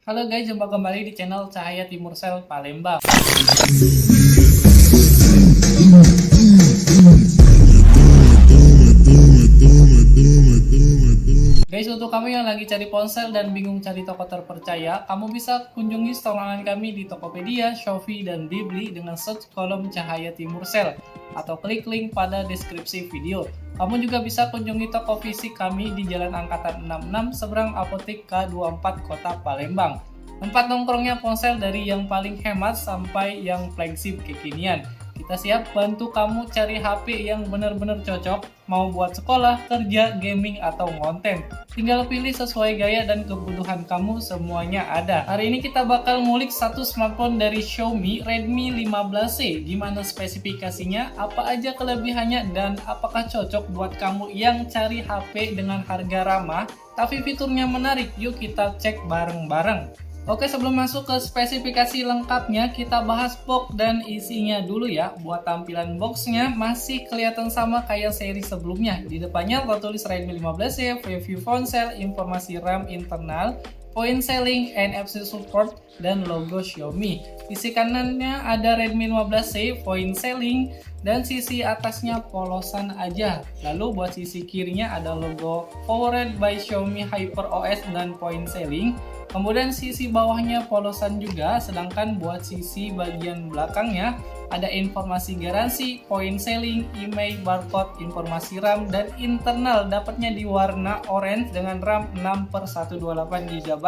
Halo guys, jumpa kembali di channel Cahaya Timursel Palembang. Guys, untuk kamu yang lagi cari ponsel dan bingung cari toko terpercaya, kamu bisa kunjungi store online kami di Tokopedia, Shopee, dan Blibli dengan search kolom Cahaya Timursel atau klik link pada deskripsi video. Kamu juga bisa kunjungi toko fisik kami di Jalan Angkatan 66 seberang Apotek K24 Kota Palembang. Tempat nongkrongnya ponsel dari yang paling hemat sampai yang flagship kekinian. Kita siap bantu kamu cari HP yang benar-benar cocok, mau buat sekolah, kerja, gaming, atau konten. Tinggal pilih sesuai gaya dan kebutuhan kamu, semuanya ada. Hari ini kita bakal ngulik satu smartphone dari Xiaomi Redmi 15C. Gimana spesifikasinya, apa aja kelebihannya, dan apakah cocok buat kamu yang cari HP dengan harga ramah, tapi fiturnya menarik. Yuk kita cek bareng-bareng. Oke, sebelum masuk ke spesifikasi lengkapnya, kita bahas box dan isinya dulu ya. Buat tampilan boxnya masih kelihatan sama kayak seri sebelumnya. Di depannya tertulis Redmi 15C, preview ponsel, informasi RAM internal, point selling, NFC support, dan logo Xiaomi. Sisi kanannya ada Redmi 15C, point selling, dan sisi atasnya polosan aja. Lalu buat sisi kirinya ada logo Powered by Xiaomi HyperOS dan point selling. Kemudian sisi bawahnya polosan juga, sedangkan buat sisi bagian belakangnya ada informasi garansi, point selling, email, barcode, informasi RAM, dan internal dapatnya di warna orange dengan RAM 6/128GB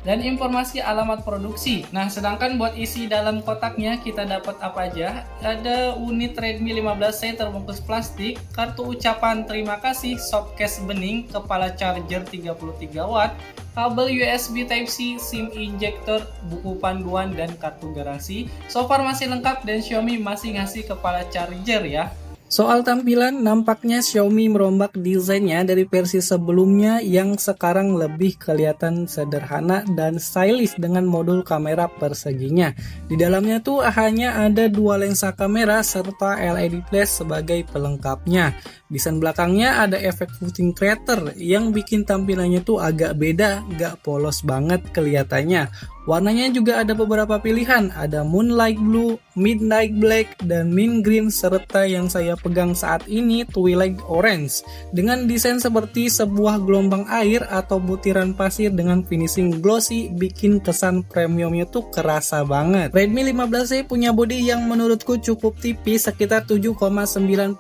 dan informasi alamat produksi. Nah, sedangkan buat isi dalam kotaknya kita dapat apa aja? Ada unit Redmi 15C terbungkus plastik, kartu ucapan terima kasih, softcase bening, kepala charger 33W, kabel USB Type-C, SIM injector, buku panduan, dan kartu garansi. So far masih lengkap dan Xiaomi masih ngasih kepala charger ya. Soal tampilan, nampaknya Xiaomi merombak desainnya dari versi sebelumnya yang sekarang lebih kelihatan sederhana dan stylish dengan modul kamera perseginya. Di dalamnya tuh hanya ada dua lensa kamera serta LED flash sebagai pelengkapnya. Desain belakangnya ada efek floating crater yang bikin tampilannya tuh agak beda, gak polos banget kelihatannya. Warnanya juga ada beberapa pilihan, ada Moonlight Blue, Midnight Black, dan Mint Green, serta yang saya pegang saat ini Twilight Orange. Dengan desain seperti sebuah gelombang air atau butiran pasir dengan finishing glossy, bikin kesan premiumnya tuh kerasa banget. Redmi 15C punya bodi yang menurutku cukup tipis, sekitar 7,99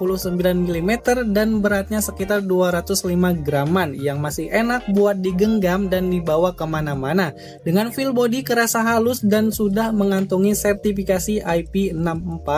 mm dan beratnya sekitar 205 graman, yang masih enak buat digenggam dan dibawa kemana-mana. Dengan feel body kerasa halus dan sudah mengantongi sertifikasi IP64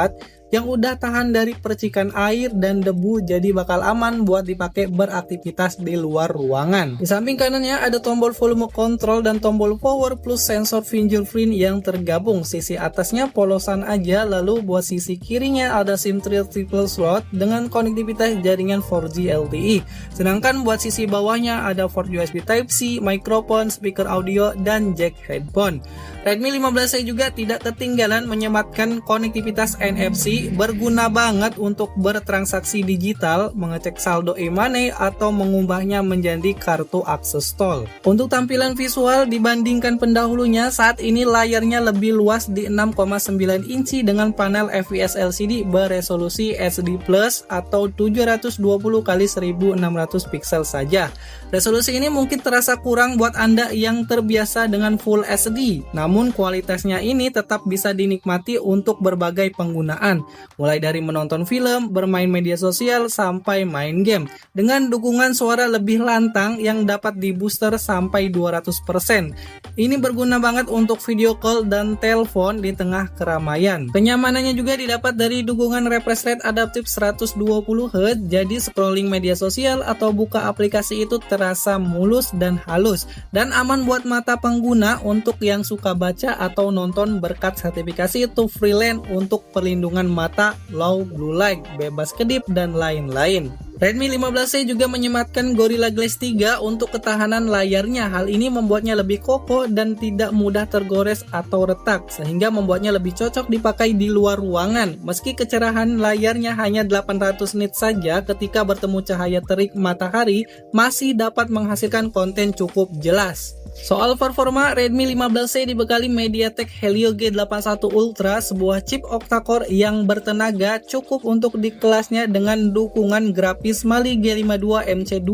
yang udah tahan dari percikan air dan debu, jadi bakal aman buat dipakai beraktivitas di luar ruangan. Di samping kanannya ada tombol volume control dan tombol power plus sensor fingerprint yang tergabung. Sisi atasnya polosan aja, lalu buat sisi kirinya ada SIM triple slot dengan konektivitas jaringan 4G LTE. Sedangkan buat sisi bawahnya ada port USB Type-C, mikrofon, speaker audio, dan jack headphone. Redmi 15C juga tidak ketinggalan menyematkan konektivitas NFC, berguna banget untuk bertransaksi digital, mengecek saldo e-money, atau mengubahnya menjadi kartu akses tol. Untuk tampilan visual dibandingkan pendahulunya, saat ini layarnya lebih luas di 6,9 inci dengan panel IPS LCD beresolusi HD Plus atau 720x1600 pixel saja. Resolusi ini mungkin terasa kurang buat Anda yang terbiasa dengan Full HD, namun kualitasnya ini tetap bisa dinikmati untuk berbagai penggunaan, mulai dari menonton film, bermain media sosial, sampai main game. Dengan dukungan suara lebih lantang yang dapat di-booster sampai 200%. Ini berguna banget untuk video call dan telepon di tengah keramaian. Kenyamanannya juga didapat dari dukungan refresh rate adaptif 120Hz, jadi scrolling media sosial atau buka aplikasi itu terasa mulus dan halus, dan aman buat mata pengguna untuk yang suka baca atau nonton berkat sertifikasi to freelance untuk perlindungan mata, low blue light, bebas kedip, dan lain-lain. Redmi 15C juga menyematkan Gorilla Glass 3 untuk ketahanan layarnya. Hal ini membuatnya lebih kokoh dan tidak mudah tergores atau retak, sehingga membuatnya lebih cocok dipakai di luar ruangan. Meski kecerahan layarnya hanya 800 nits saja, ketika bertemu cahaya terik matahari masih dapat menghasilkan konten cukup jelas. Soal performa, Redmi 15C dibekali MediaTek Helio G81 Ultra, sebuah chip octa-core yang bertenaga cukup untuk di kelasnya dengan dukungan grafis Mali G52 MC2.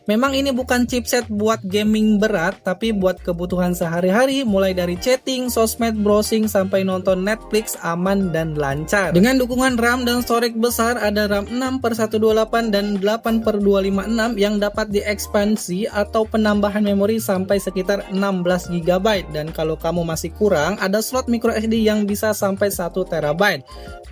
Memang ini bukan chipset buat gaming berat, tapi buat kebutuhan sehari-hari mulai dari chatting, sosmed, browsing, sampai nonton Netflix aman dan lancar. Dengan dukungan RAM dan storage besar, ada RAM 6/128 dan 8/256 yang dapat diekspansi atau penambahan memori sampai sekitar 16 GB, dan kalau kamu masih kurang, ada slot micro SD yang bisa sampai 1 TB.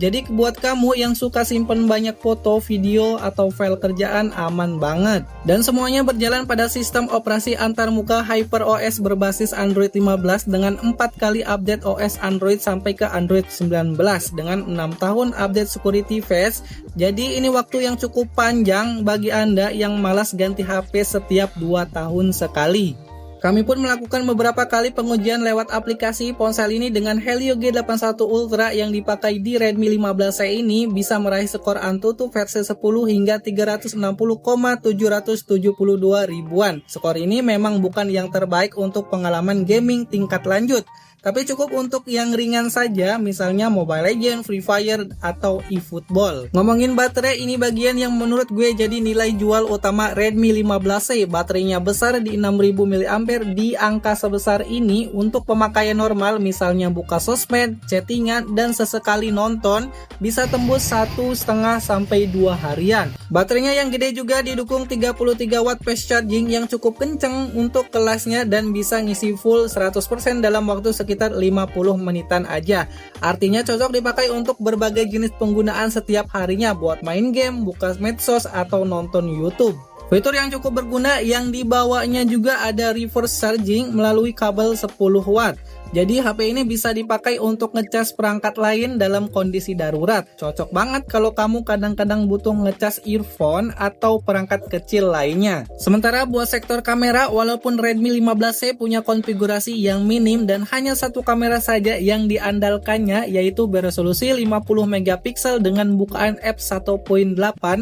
Jadi buat kamu yang suka simpen banyak foto, video, atau file kerjaan, aman banget. Dan semuanya berjalan pada sistem operasi antarmuka HyperOS berbasis Android 15 dengan 4 kali update OS Android sampai ke Android 19 dengan 6 tahun update security patch. Jadi ini waktu yang cukup panjang bagi Anda yang malas ganti HP setiap 2 tahun sekali. Kami pun melakukan beberapa kali pengujian lewat aplikasi ponsel ini dengan Helio G81 Ultra yang dipakai di Redmi 15C ini bisa meraih skor AnTuTu versi 10 hingga 360,772 ribuan. Skor ini memang bukan yang terbaik untuk pengalaman gaming tingkat lanjut, tapi cukup untuk yang ringan saja, misalnya Mobile Legends, Free Fire, atau eFootball. Ngomongin baterai, ini bagian yang menurut gue jadi nilai jual utama Redmi 15C. Baterainya besar di 6000 mAh di angka sebesar ini untuk pemakaian normal, misalnya buka sosmed, chattingan, dan sesekali nonton, bisa tembus 1,5 sampai 2 harian. Baterainya yang gede juga didukung 33 watt fast charging yang cukup kenceng untuk kelasnya dan bisa ngisi full 100% dalam waktu sekitar 50 menitan aja. Artinya cocok dipakai untuk berbagai jenis penggunaan setiap harinya, buat main game, buka medsos, atau nonton YouTube. Fitur yang cukup berguna yang dibawanya juga ada reverse charging melalui kabel 10 watt. Jadi HP ini bisa dipakai untuk ngecas perangkat lain dalam kondisi darurat. Cocok banget kalau kamu kadang-kadang butuh ngecas earphone atau perangkat kecil lainnya. Sementara buat sektor kamera, walaupun Redmi 15C punya konfigurasi yang minim dan hanya satu kamera saja yang diandalkannya, yaitu beresolusi 50 megapiksel dengan bukaan f1.8,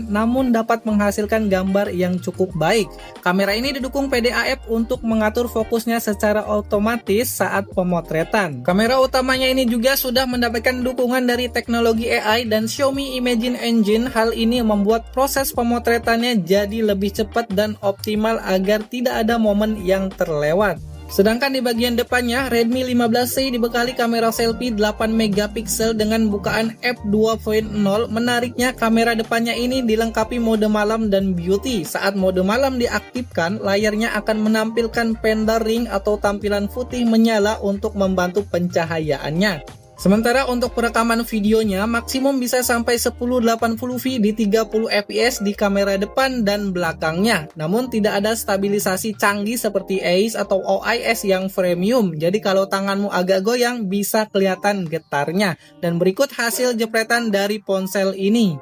namun dapat menghasilkan gambar yang cukup baik. Kamera ini didukung PDAF untuk mengatur fokusnya secara otomatis saat pemotretan. Kamera utamanya ini juga sudah mendapatkan dukungan dari teknologi AI dan Xiaomi Imagine Engine. Hal ini membuat proses pemotretannya jadi lebih cepat dan optimal agar tidak ada momen yang terlewat. Sedangkan di bagian depannya, Redmi 15C dibekali kamera selfie 8 megapiksel dengan bukaan f2.0. Menariknya, kamera depannya ini dilengkapi mode malam dan beauty. Saat mode malam diaktifkan, layarnya akan menampilkan pendering atau tampilan putih menyala untuk membantu pencahayaannya. Sementara untuk perekaman videonya maksimum bisa sampai 1080p di 30 fps di kamera depan dan belakangnya. Namun tidak ada stabilisasi canggih seperti ACE atau OIS yang premium. Jadi kalau tanganmu agak goyang bisa kelihatan getarnya. Dan berikut hasil jepretan dari ponsel ini.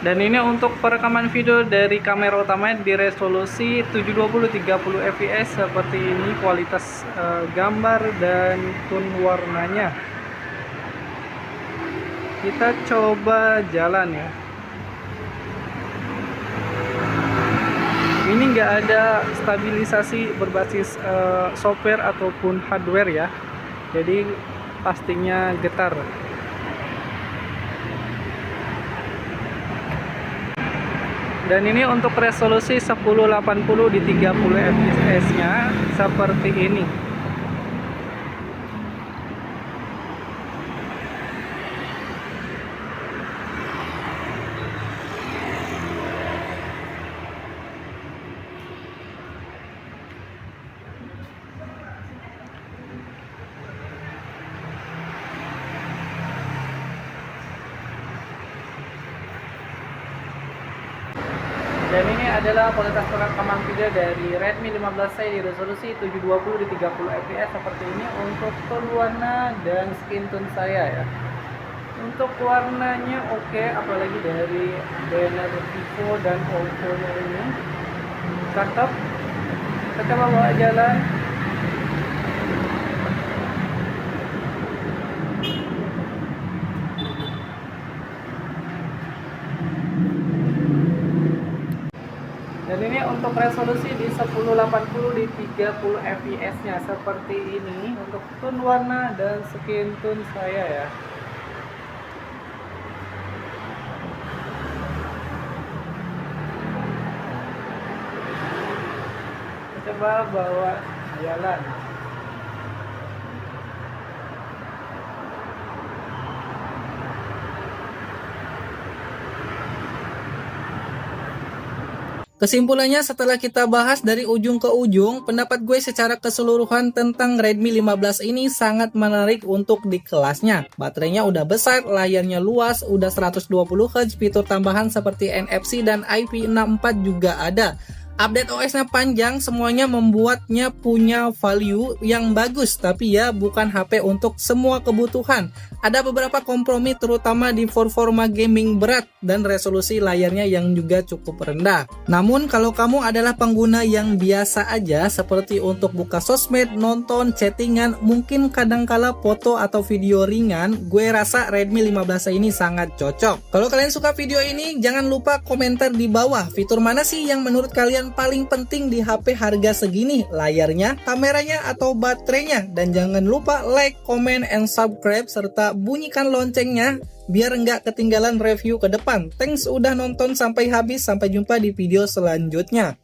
Dan ini untuk perekaman video dari kamera utamanya di resolusi 720 30 fps seperti ini, kualitas gambar dan tone warnanya. Kita coba jalan ya. Ini nggak ada stabilisasi berbasis software ataupun hardware ya, jadi pastinya getar. Dan ini untuk resolusi 1080 di 30 fps nya seperti ini. Dan ini adalah kualitas perekaman video dari Redmi 15C di resolusi 720 di 30 fps seperti ini untuk tone warna dan skin tone saya ya. Untuk warnanya oke, apalagi dari banner Vivo dan Oppo ini cakep. Kita coba bawa jalan. Dan ini untuk resolusi di 1080 di 30 fps nya seperti ini untuk tone warna dan skin tone saya ya. Kita coba bawa jalan. Kesimpulannya, setelah kita bahas dari ujung ke ujung, pendapat gue secara keseluruhan tentang Redmi 15 ini sangat menarik untuk di kelasnya. Baterainya udah besar, layarnya luas, udah 120Hz, fitur tambahan seperti NFC dan IP64 juga ada. Update OS-nya panjang, semuanya membuatnya punya value yang bagus, tapi ya bukan HP untuk semua kebutuhan. Ada beberapa kompromi terutama di performa gaming berat dan resolusi layarnya yang juga cukup rendah. Namun kalau kamu adalah pengguna yang biasa aja seperti untuk buka sosmed, nonton, chattingan, mungkin kadangkala foto atau video ringan, gue rasa Redmi 15 ini sangat cocok. Kalau kalian suka video ini, jangan lupa komentar di bawah fitur mana sih yang menurut kalian paling penting di HP harga segini, layarnya, kameranya, atau baterainya. Dan jangan lupa like, comment, and subscribe serta bunyikan loncengnya biar nggak ketinggalan review ke depan. Thanks udah nonton sampai habis, sampai jumpa di video selanjutnya.